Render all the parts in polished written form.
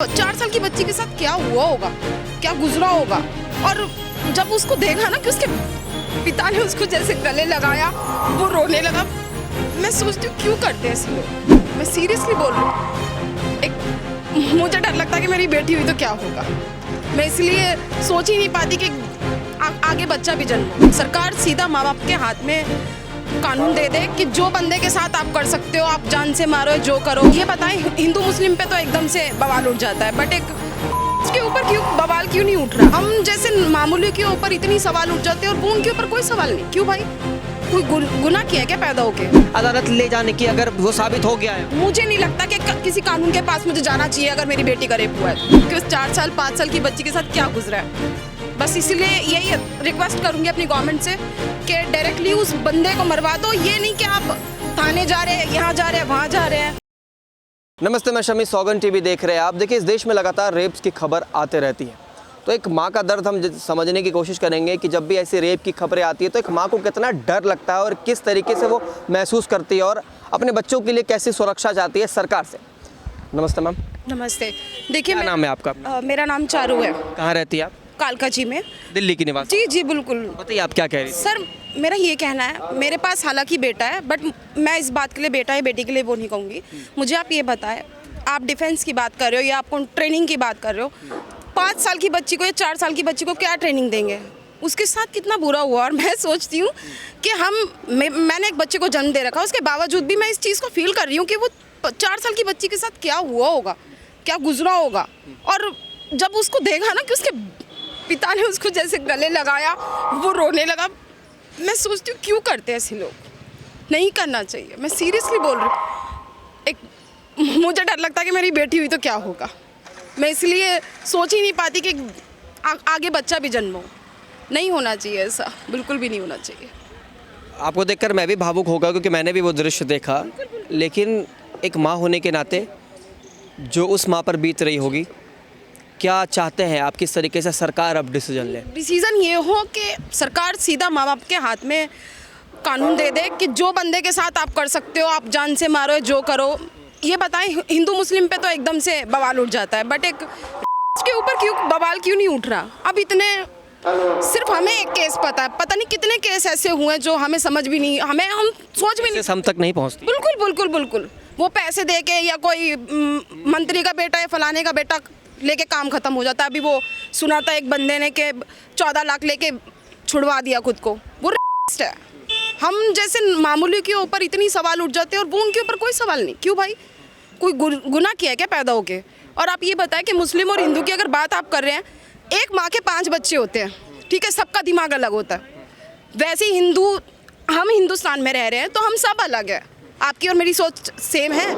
4 साल की बच्ची के साथ क्या हुआ होगा, क्या गुजरा होगा। और जब उसको देखा ना कि उसके पिता ने उसको जैसे गले लगाया, वो रोने लगा। मैं सोचती हूँ क्यों करते हैं ऐसे लोग। मैं सीरियसली बोल रही हूँ। एक मुझे डर लगता है कि मेरी बेटी हुई तो क्या होगा। मैं इसलिए सोच ही नहीं पाती कि आगे बच्चा भी जन्म। सरकार सीधा माँ बाप के हाथ में कानून दे दे कि जो बंदे के साथ आप कर सकते हो, आप जान से मारो, जो करो। ये बताएं, हिंदू मुस्लिम पे तो एकदम से बवाल उठ जाता है, बट एक के ऊपर क्यों बवाल क्यों नहीं उठ रहा। हम जैसे मामूली के ऊपर इतनी सवाल उठ जाते हैं और वो उनके ऊपर कोई सवाल नहीं। क्यों भाई, कोई गुनाह किया है क्या पैदा होके? अदालत ले जाने की अगर वो साबित हो गया है, मुझे नहीं लगता कि किसी कानून के पास मुझे जाना चाहिए अगर मेरी बेटी का रेप हुआ है। कि उस 4 साल 5 साल की बच्ची के साथ क्या गुजरा है। बस इसलिए यही रिक्वेस्ट करूंगी अपनी गवर्नमेंट से कि डायरेक्टली उस बंदे को मरवा दो। ये नहीं कि आप थाने जा रहे हैं, यहाँ जा रहे हैं, वहाँ जा रहे हैं। नमस्ते, मैं शमी, सौगंध टीवी देख रहे हैं आप। देखिए, इस देश में लगातार रेप्स की खबर आते रहती है, तो एक माँ का दर्द हम समझने की कोशिश करेंगे कि जब भी ऐसी रेप की खबरें आती है तो एक माँ को कितना डर लगता है और किस तरीके से वो महसूस करती है और अपने बच्चों के लिए कैसी सुरक्षा चाहती है सरकार से। नमस्ते मैम। नमस्ते। देखिए, क्या नाम है आपका? मेरा नाम चारू है। कहाँ रहती है आप? कालका जी में। दिल्ली की निवासी? जी जी बिल्कुल। बताइए, आप क्या कह रही हैं? सर, मेरा ये कहना है, मेरे पास हालांकि बेटा है, बट मैं इस बात के लिए बेटा है बेटी के लिए वो नहीं कहूँगी। मुझे आप ये बताएं, आप डिफेंस की बात कर रहे हो या आप ट्रेनिंग की बात कर रहे हो, 5 साल की बच्ची को या 4 साल की बच्ची को क्या ट्रेनिंग देंगे? उसके साथ कितना बुरा हुआ। और मैं सोचती हूँ कि मैंने एक बच्चे को जन्म दे रखा, उसके बावजूद भी मैं इस चीज़ को फील कर रही हूँ कि वो 4 साल की बच्ची के साथ क्या हुआ होगा, क्या गुजरा होगा। और जब उसको देखा ना कि उसके पिता ने उसको जैसे गले लगाया, वो रोने लगा। मैं सोचती हूँ क्यों करते हैं ऐसे लोग। नहीं करना चाहिए। मैं सीरियसली बोल रही हूँ। एक मुझे डर लगता है कि मेरी बेटी हुई तो क्या होगा। मैं इसलिए सोच ही नहीं पाती कि आगे बच्चा भी जन्म हो। नहीं होना चाहिए ऐसा, बिल्कुल भी नहीं होना चाहिए। आपको देखकर मैं भी भावुक होगा क्योंकि मैंने भी वो दृश्य देखा, लेकिन एक माँ होने के नाते जो उस माँ पर बीत रही होगी, क्या चाहते हैं आप, किस तरीके से सरकार अब डिसीजन ले? डिसीज़न ये हो कि सरकार सीधा माँ बाप के हाथ में कानून दे दे कि जो बंदे के साथ आप कर सकते हो, आप जान से मारो, जो करो। ये बताएं, हिंदू मुस्लिम पे तो एकदम से बवाल उठ जाता है, बट एक के ऊपर क्यों बवाल क्यों नहीं उठ रहा। अब इतने सिर्फ हमें एक केस पता है, पता नहीं कितने केस ऐसे हुए हैं जो हमें समझ भी नहीं, हम सोच भी नहीं, हम तक नहीं पहुँचती। बिल्कुल बिल्कुल बिल्कुल। वो पैसे दे के या कोई मंत्री का बेटा या फलाने का बेटा लेके काम खत्म हो जाता है। अभी वो सुना था एक बंदे ने के 14 लाख लेके छुड़वा दिया खुद को। वो है। हम जैसे मामूली के ऊपर इतनी सवाल उठ जाते हैं और वो उनके ऊपर कोई सवाल नहीं। क्यों भाई, कोई गुनाह किया है क्या पैदा होके? और आप ये बताएं कि मुस्लिम और हिंदू की अगर बात आप कर रहे हैं, एक माँ के 5 बच्चे होते हैं, ठीक है, सबका दिमाग अलग होता है। वैसे हिंदू, हम हिंदुस्तान में रह रहे हैं तो हम सब अलग है। आपकी और मेरी सोच सेम है,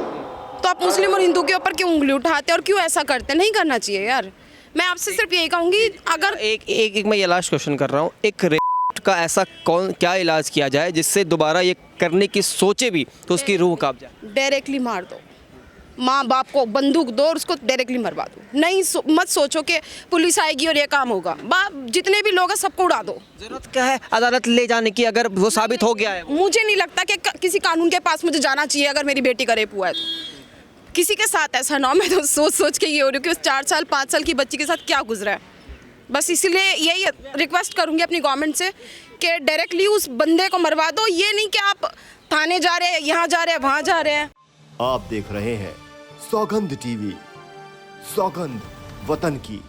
तो आप मुस्लिम और हिंदू के ऊपर क्यों उंगली उठाते हैं और क्यों ऐसा करते हैं? नहीं करना चाहिए यार। मैं आपसे सिर्फ यही कहूँगी, अगर एक मैं ये लास्ट क्वेश्चन कर रहा हूँ, एक रेप का ऐसा क्या इलाज किया जाए जिससे दोबारा ये करने की सोचे भी तो उसकी रूह कांप जाए? डायरेक्टली मार दो। माँ बाप को बंदूक दो और उसको डायरेक्टली मरवा दो। नहीं मत सोचो कि पुलिस आएगी और ये काम होगा। जितने भी लोग हैं सबको उड़ा दो। जरूरत क्या है अदालत ले जाने की अगर वो साबित हो गया है? मुझे नहीं लगता कि किसी कानून के पास मुझे जाना चाहिए अगर मेरी बेटी का रेप हुआ है तो। किसी के साथ ऐसा ना हो। मैं तो सोच के ये हो रही हूँ कि उस 4 साल 5 साल की बच्ची के साथ क्या गुजरा है। बस इसलिए यही रिक्वेस्ट करूँगी अपनी गवर्नमेंट से कि डायरेक्टली उस बंदे को मरवा दो। ये नहीं कि आप थाने जा रहे हैं, यहाँ जा रहे हैं, वहाँ जा रहे हैं। आप देख रहे हैं सौगंध टीवी, सौगंध वतन की।